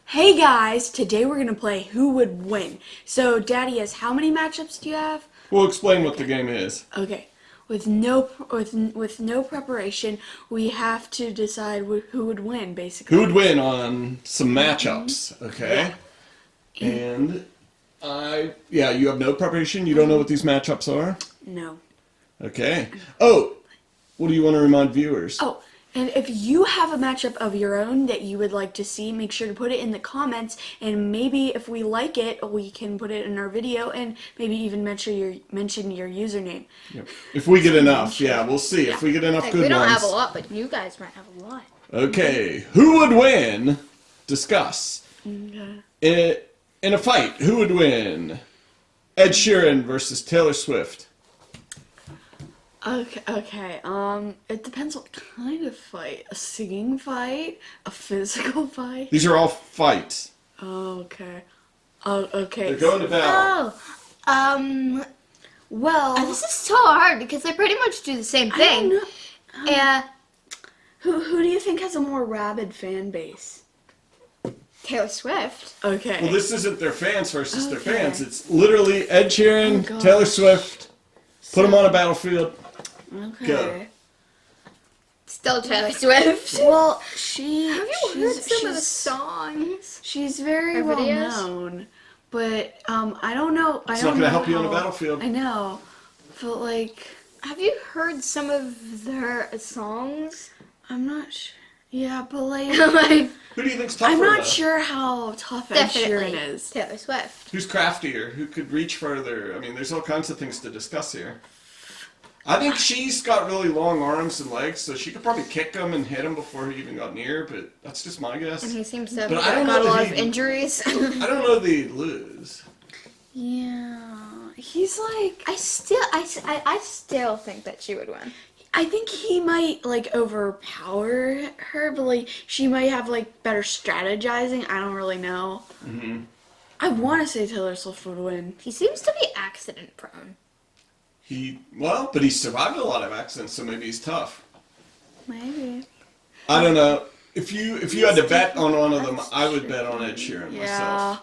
Hey guys, today we're gonna play Who Would Win. So, Daddy, how many matchups do you have? We'll explain what the game is. Okay, with no preparation, we have to decide who would win, basically. Who would win on some matchups, okay? Yeah. And you have no preparation. You don't know what these matchups are. No. Okay. Oh, what do you want to remind viewers? Oh, and if you have a matchup of your own that you would like to see, make sure to put it in the comments, and maybe if we like it, we can put it in our video, and maybe even mention your username. Yep. If we get enough, we'll see. If we get enough good ones. We don't have a lot, but you guys might have a lot. Okay. Who would win? Discuss. Okay. In a fight, who would win? Ed Sheeran versus Taylor Swift. Okay, it depends what kind of fight. A singing fight? A physical fight? These are all fights. Okay. Oh, okay. They're going to battle. Well, This is so hard because they pretty much do the same I don't thing. know. Yeah, Who do you think has a more rabid fan base? Taylor Swift. Okay. Well, this isn't their fans versus their Okay. fans. It's literally Ed Sheeran, Oh, gosh. Taylor Swift. Put them on a battlefield. Okay. Go. Still Taylor Swift. Well, Have you heard some of the songs? She's very Her well videos? known, but I don't know. It's not going to help you on a battlefield. I know, but like, Have you heard some of their songs? I'm not sure. Yeah, but like, Like, Who do you think's tougher? I'm not though? sure how tough Ed definitely Sheeran is. Taylor Swift. Who's craftier? Who could reach further? I mean, there's all kinds of things to discuss here. I think she's got really long arms and legs, so she could probably kick him and hit him before he even got near, but that's just my guess. And he seems to have But I don't got know a lot that of he- injuries. I don't know that he'd lose. Yeah, he's like, I still think that she would win. I think he might like overpower her, but like she might have like better strategizing. I don't really know. Mm-hmm. I want to say Taylor Swift would win. He seems to be accident prone. But he survived a lot of accidents, so maybe he's tough. Maybe. I don't know. If you had to bet on one of them, I would bet on Ed Sheeran Yeah. myself.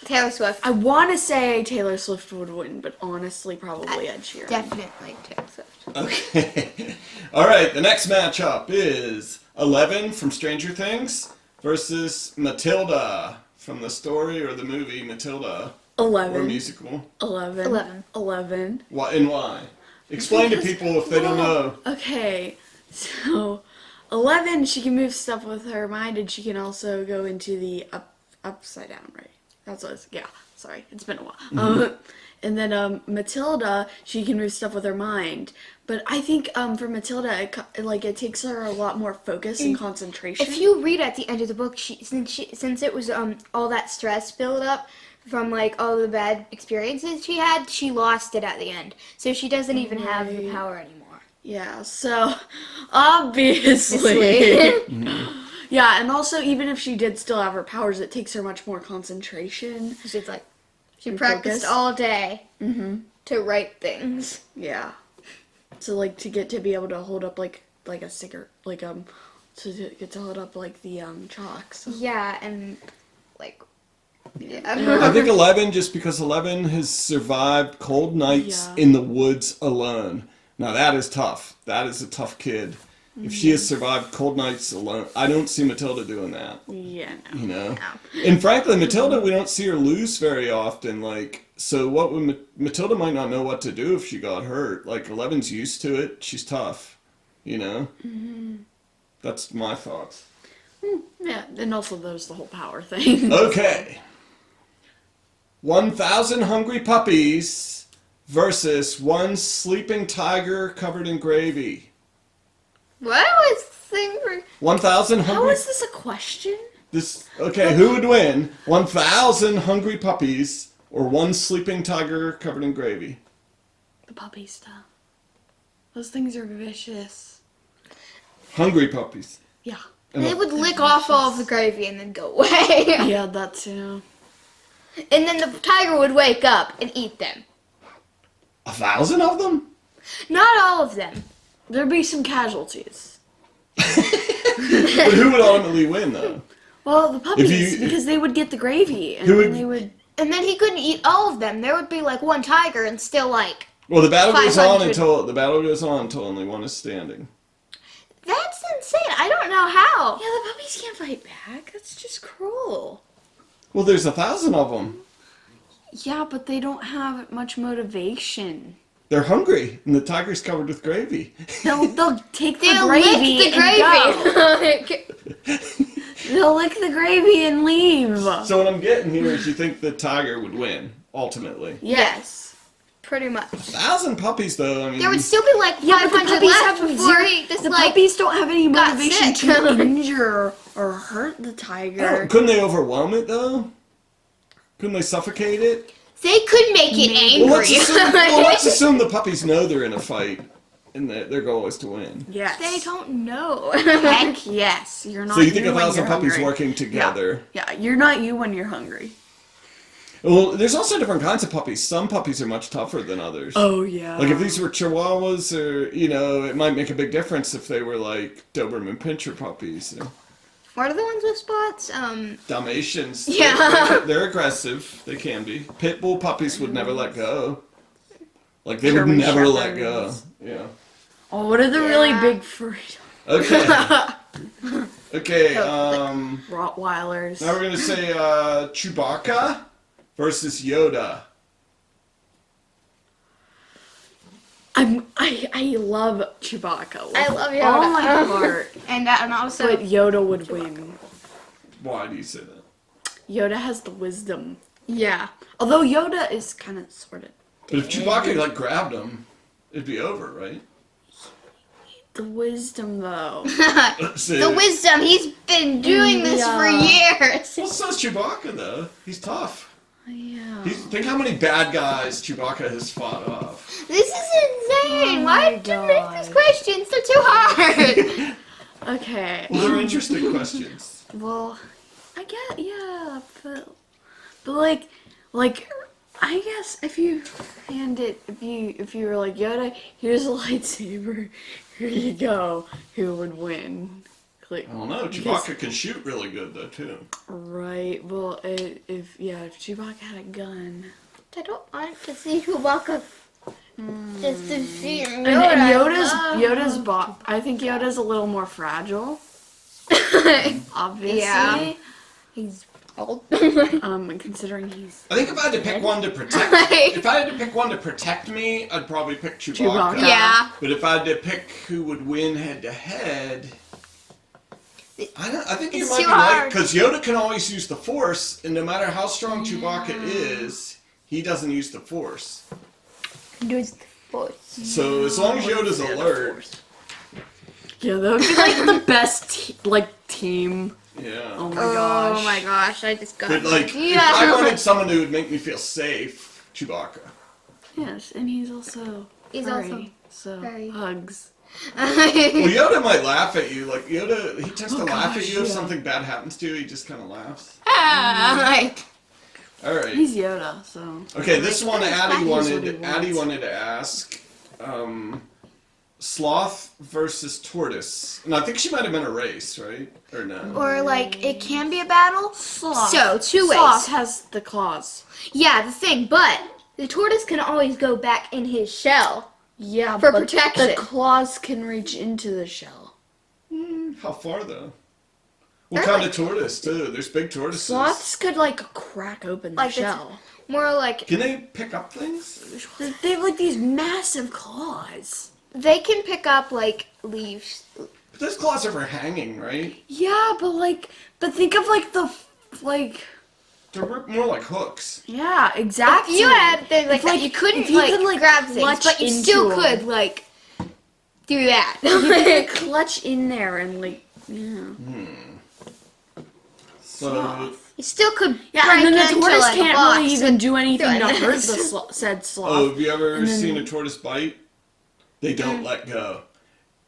Taylor Swift. I want to say Taylor Swift would win, but honestly, probably Ed Sheeran. Definitely Taylor Swift. Okay. All right, the next matchup is 11 from Stranger Things versus Matilda from the story or the movie Matilda. 11. Or musical. 11. 11. 11. Why, and why? Explain to people if they don't know. Okay, so 11, she can move stuff with her mind, and she can also go into the upside down, right? That's what it's, yeah, sorry, it's been a while. And then Matilda, she can move stuff with her mind. But I think for Matilda, it takes her a lot more focus and concentration. If you read at the end of the book, since it was all that stress build up from like all the bad experiences she had, she lost it at the end. So she doesn't even have the power anymore. Yeah, so obviously. Yeah, and also even if she did still have her powers, it takes her much more concentration. She's like, she And practiced focus. all day to write things. Yeah. So like to get to be able to hold up like a cigarette, to get to hold up like the chalk. So. Yeah, and like, I think 11, just because 11 has survived cold nights Yeah. in the woods alone. Now that is tough. That is a tough kid. If she has survived cold nights alone, I don't see Matilda doing that. Yeah. No. You know? And frankly, Matilda, we don't see her lose very often. Like, so what would Matilda might not know what to do if she got hurt. Like, 11's used to it. She's tough. You know? That's my thoughts. Yeah, and also there's the whole power thing. Okay. 1,000 hungry puppies versus one sleeping tiger covered in gravy. what was the thing for? 1,000 How hungry... is this a question? Okay, who would win? 1,000 hungry puppies or one sleeping tiger covered in gravy? The puppy stuff. Those things are vicious. Hungry puppies. Yeah. And They would lick off all of the gravy and then go away. Yeah, that too. And then the tiger would wake up and eat them. 1,000 of them? Not all of them. There'd be some casualties. But who would ultimately win, though? Well, the puppies, you- because they would get the gravy, and Who then would- they would. And then he couldn't eat all of them. There would be like one tiger and still like. Well, the battle goes on 500. until only one is standing. That's insane. I don't know how. Yeah, the puppies can't fight back. That's just cruel. Well, there's 1,000 of them. Yeah, but they don't have much motivation. They're hungry, and the tiger's covered with gravy. They'll take the They'll gravy lick the and gravy. go. They'll lick the gravy and leave. So what I'm getting here is you think the tiger would win, ultimately. Yes. Pretty much. 1,000 puppies, though, I mean... There would still be like Yeah, but the 500 puppies left have before zero. he just The like. puppies don't have any got motivation sick. to injure or hurt the tiger. Couldn't they overwhelm it, though? Couldn't they suffocate it? They could make it angry. Well, let's assume the puppies know they're in a fight, and that their goal is to win. Yes. They don't know. Heck yes. You're not. So you think when 1,000 you're puppies hungry. working together? Yeah, you're not you when you're hungry. Well, there's also different kinds of puppies. Some puppies are much tougher than others. Oh yeah. Like if these were Chihuahuas, or it might make a big difference if they were like Doberman Pinscher puppies, or What are the ones with spots? Dalmatians. Yeah. They're aggressive. They can be. Pit bull puppies would never let go. Like they would German never let go. Shepherds. Yeah. Oh, what are the really Yeah. big furry Okay. Okay. Rottweilers? Now we're gonna say Chewbacca versus Yoda. I love Chewbacca. I love Yoda. All my heart. and also. But Yoda would win. Why do you say that? Yoda has the wisdom. Yeah. Although Yoda is kind of sort of But if Chewbacca like grabbed him, it'd be over, right? the wisdom though. See, The wisdom. He's been doing this for years. Well, so's Chewbacca though. He's tough. Yeah. Think how many bad guys Chewbacca has fought off. This is insane. Oh Why my did you make God. these questions? They're too hard. Okay. Well, they're interesting questions. Well, I get yeah, but like I guess if you if you were like Yoda, here's a lightsaber, here you go, who would win? Like, I don't know. Chewbacca can shoot really good though too. right. Well, if Chewbacca had a gun. I don't want to see Chewbacca. Just to see him. And Yoda. Yoda's I think Yoda's a little more fragile, obviously. Yeah. He's old. Considering he's I think if I had to pick one to protect, Right. if I had to pick one to protect me, I'd probably pick Chewbacca. Chewbacca. Yeah. But if I had to pick who would win head to head, I think you It's might be too right hard. because Yoda can always use the Force, and no matter how strong Chewbacca is, he doesn't use the Force. Does the Force. So as long as Yoda's alert, yeah, that would be like the best team. yeah. Oh my gosh. Oh my gosh! I just got. But like, if Yeah. I wanted someone who would make me feel safe, Chewbacca. Yes, and he's also He's furry, also so furry. hugs. Well, Yoda might laugh at you. Like Yoda, he tends to laugh at gosh, you if yeah. something bad happens to you. He just kind of laughs. like. All right. He's Yoda, so. Okay, this one Addie what he wanted wants. to ask. Sloth versus tortoise. And I think she might have been a race, right? Or no? Or like it can be a battle. Sloth. So 2 ways. Sloth has the claws. Yeah, the thing, but the tortoise can always go back in his shell. Yeah, For but protection. the claws can reach into the shell. How far though? What They're kind of tortoise too? There's big tortoises. Sloths could like crack open the Like the- shell. More like Can they pick up things? They have like these massive claws. they can pick up like leaves. But those claws are for hanging, right? Yeah, but think of like They're more like hooks. yeah, exactly. If you had things like If, that, like, you couldn't if you like, could, like, grab things, clutch but you still into could 'em. like do that. You could clutch in there and like yeah. So You still could Yeah, break and then the into, tortoise like, a can't box really even do anything to doing hurt this. the said sloth. oh, have you ever And then- seen a tortoise bite? They don't let go.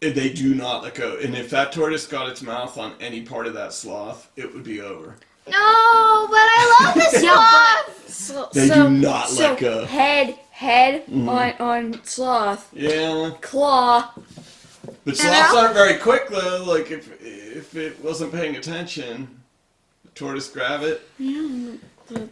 They do not let go. And if that tortoise got its mouth on any part of that sloth, it would be over. No, but I love the sloth. They do not let go. Head on sloth, Yeah. claw. But sloths aren't very quick though. Like if it wasn't paying attention. tortoise grab it. Yeah,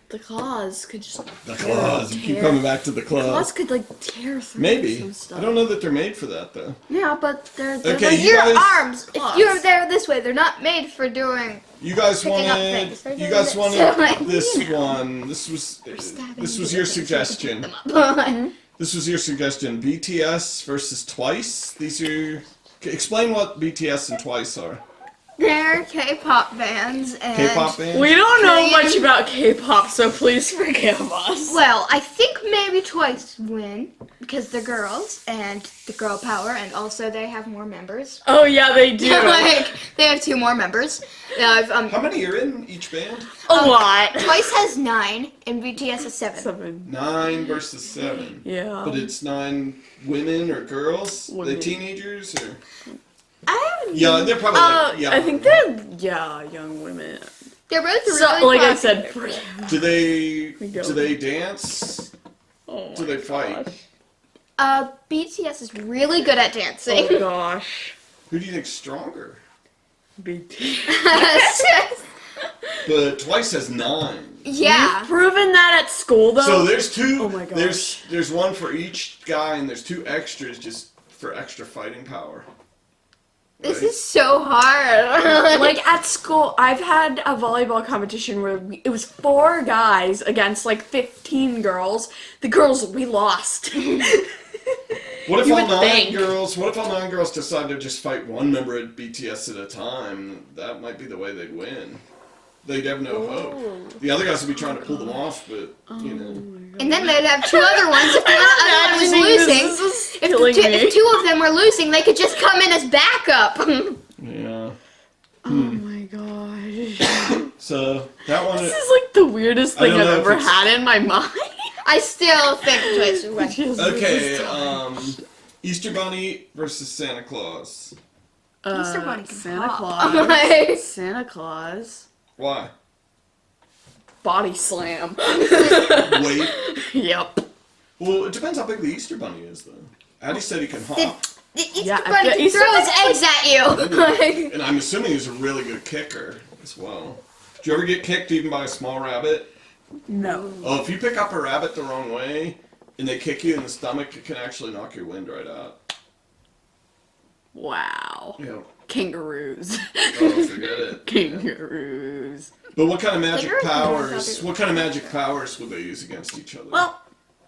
the claws could just... The claws. You keep coming back to the claws. Claws could, like, tear through Maybe. some stuff. I don't know that they're made for that, though. Yeah, but they're Okay, like you Your guys- arms, Claws. if you're there this way, they're not made for doing... You guys Picking up wanted. things. They're You doing guys this. wanted Like, this you know. one. This was your suggestion. But This was your suggestion. BTS versus Twice. These are. Explain what BTS and Twice are. they're K-pop bands and... K-pop bands. We don't know Korean- much about K-pop, so please forgive us. Well, I think maybe Twice win because they're girls and the girl power, and also they have more members. Oh yeah, they do. Like they have 2 more members. How many are in each band? A lot. Twice has 9 and BTS has 7. 7. 9 versus 7. Yeah. But it's 9 women or girls? Are they Women. teenagers or? I haven't. Yeah, they're probably. Yeah. I think they're young women. They're both really So, like I popular. said, Do they? We go. Do they dance? oh Do they fight? BTS is really good at dancing. Oh gosh. Who do you think's stronger? BT. But Twice has 9. Yeah. You've proven that at school though. So there's 2. Oh my There's one for each guy, and there's 2 extras just for extra fighting power. This Right? is so hard. like at school, I've had a volleyball competition where it was 4 guys against like 15 girls. The girls, we lost. What if You all would 9 think. girls? What if all 9 girls decide to just fight one member of BTS at a time? That might be the way they'd win. They'd have no hope. The other guys would be trying to pull them off, but you know. And then they'd have 2 other ones if the other one was losing. This is If, killing me. if 2 of them were losing, they could just come in as backup. Yeah. Oh my gosh. So that one. This is like the weirdest I thing don't I've know if ever it's- had in my mind. I still think Twice would win. Okay. Easter Bunny versus Santa Claus. Easter Bunny can Santa hop. Claus. Like- Santa Claus. Why? Body slam. Wait. Yep. Well, it depends how big the Easter Bunny is, though. Addie said he can hop, The Easter Yeah, Bunny the can Easter throw his Bunny's eggs at you. Like, and I'm assuming he's a really good kicker as well. Did you ever get kicked even by a small rabbit? No. Oh, if you pick up a rabbit the wrong way and they kick you in the stomach, it can actually knock your wind right out. Wow. Yeah. Kangaroos. Oh, forget it. Kangaroos. But what kind of magic Kangaroos can powers? have What kind of magic powers would they use against each other? well,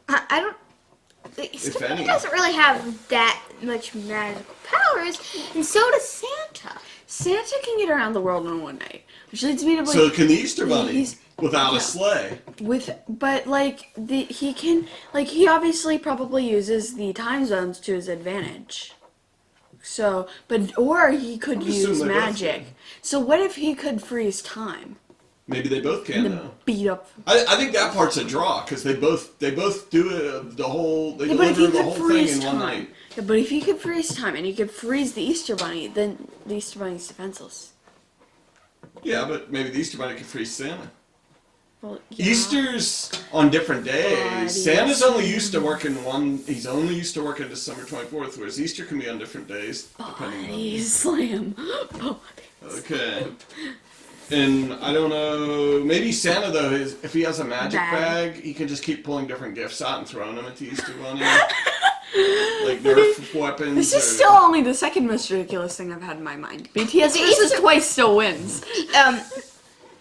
I don't. Easter Bunny any. doesn't really have that much magical powers, and so does Santa. Santa can get around the world in one night, which leads me to believe So can the Easter Bunny he's- without yeah. a sleigh? but like he can, like, he obviously probably uses the time zones to his advantage. So, or he could would assume use they both magic. can. So what if he could freeze time Maybe they both can though. beat up? I think that part's a draw because they both do it the whole. They Yeah, but if he deliver the could whole thing freeze in one time, night. yeah, but if he could freeze time and he could freeze the Easter Bunny, then the Easter Bunny's defenseless. Yeah, but maybe the Easter Bunny can freeze Santa. Well, yeah. Easter's on different days. God, Santa's yes. only used to working He's only used to working December 24th, whereas Easter can be on different days depending Body slam. Body. on. Okay. And I don't know. Maybe Santa though, if he has a magic bag, he can just keep pulling different gifts out and throwing them at the Easter Bunny, like Nerf weapons. This is or- still only the second most ridiculous thing I've had in my mind. BTS versus Easter- Twice still wins.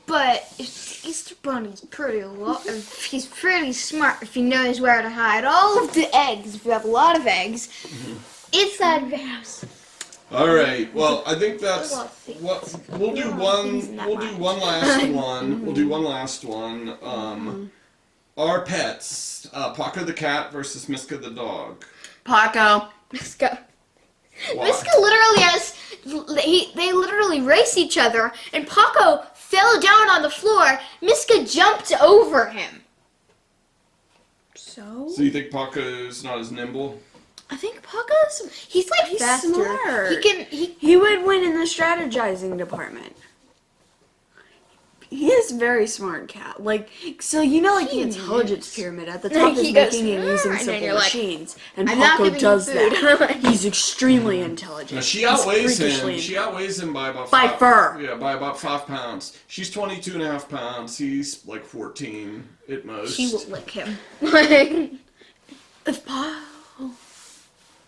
But if Easter Bunny's pretty he's pretty smart if he knows where to hide all of the eggs. If you have a lot of eggs inside the house. All right. Well, I think that's There are a lot of things. what we'll do. There are a lot of things in One. that We'll do mind. one last one. We'll do one last one. Our pets: Paco the cat versus Miska the dog. Paco. Let's go. Why? Miska literally has. They literally race each other, and Paco fell down on the floor. Miska jumped over him. So? So you think Paco's not as nimble? I think Paco's... He's like He's faster. smart. He can. He would win in the strategizing department. He is a very smart cat. Like, so you know, like the intelligence pyramid at the top is He goes, making and using and then simple you're like, machines, and I'm not Paco giving you does food. that. He's extremely intelligent. Now she He's outweighs freakishly him. She outweighs him by about By 5, fur. Yeah, by about 5 pounds. She's 22.5 pounds. He's like 14 at most. She will lick him. If Pa-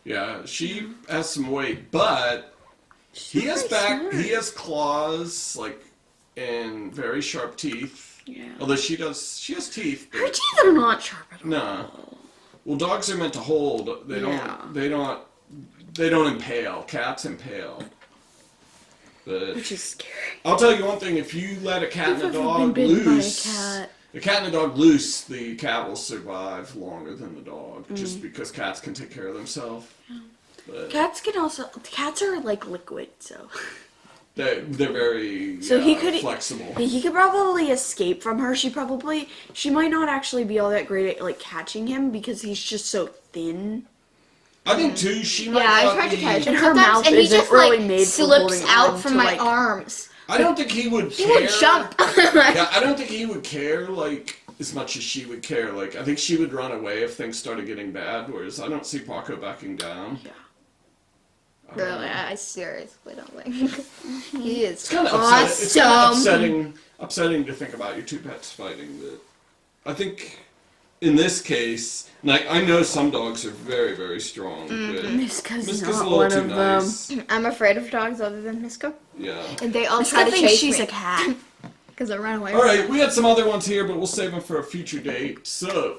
Yeah, she has some weight, but he has very smart. he has claws, like, and very sharp teeth. Yeah. Although she has teeth. Her But teeth are not sharp at all. nah. Well, dogs are meant to hold. They Yeah. don't impale. Cats impale. But Which is scary. I'll tell you one thing: if you let a cat and a I've ever dog been bitten by a loose, cat. the cat and a dog loose, the cat will survive longer than the dog, Mm. just because cats can take care of themselves. But Cats are like liquid, so. they're very So he could flexible. He could probably escape from her. She might not actually be all that great at like catching him because he's just so thin. I think too. She might Yeah, I not tried to be- catch him And her sometimes, mouth and he isn't just really like made for slips holding out on from to, my like- arms. I don't think he would He care. would jump. Yeah, I don't think he would care like as much as she would care. Like, I think she would run away if things started getting bad. Whereas I don't see Paco backing down. Yeah. Really, I seriously don't think he is It's kind of awesome. It's kind of upsetting to think about your two pets fighting. But I think in this case, like, I know some dogs are very, very strong. But Miska's Miska's not a little one too of nice. them. I'm afraid of dogs other than Miska, Yeah. and they all try Miska to thinks chase she's me a cat. because I run away. All right, we had some other ones here, but we'll save them for a future date. So,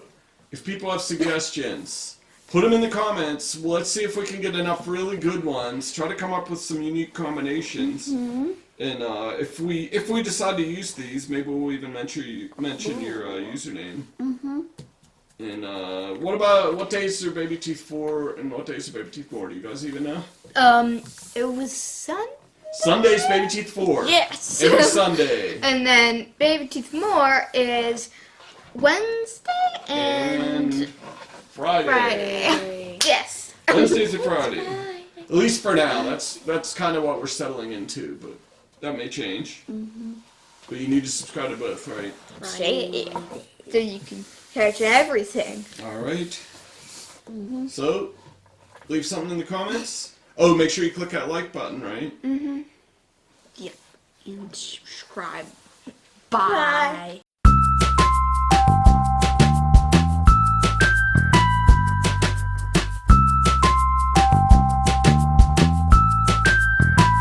if people have suggestions, put them in the comments. Well, let's see if we can get enough really good ones. Try to come up with some unique combinations. And if we decide to use these, maybe we'll even mention your username. And what days are Babyteeth 4 and what days are Babyteeth More? Do you guys even know? It was Sunday. Sunday's Babyteeth 4. Yes. Every Sunday. And then Babyteeth More is Wednesday and Friday. Friday. Yes. Wednesdays and Friday. At least for now. That's kind of what we're settling into, but that may change. But you need to subscribe to both, right? Shady. So you can catch everything. All right. So, leave something in the comments. Oh, make sure you click that like button, right? Yep. And subscribe. Bye.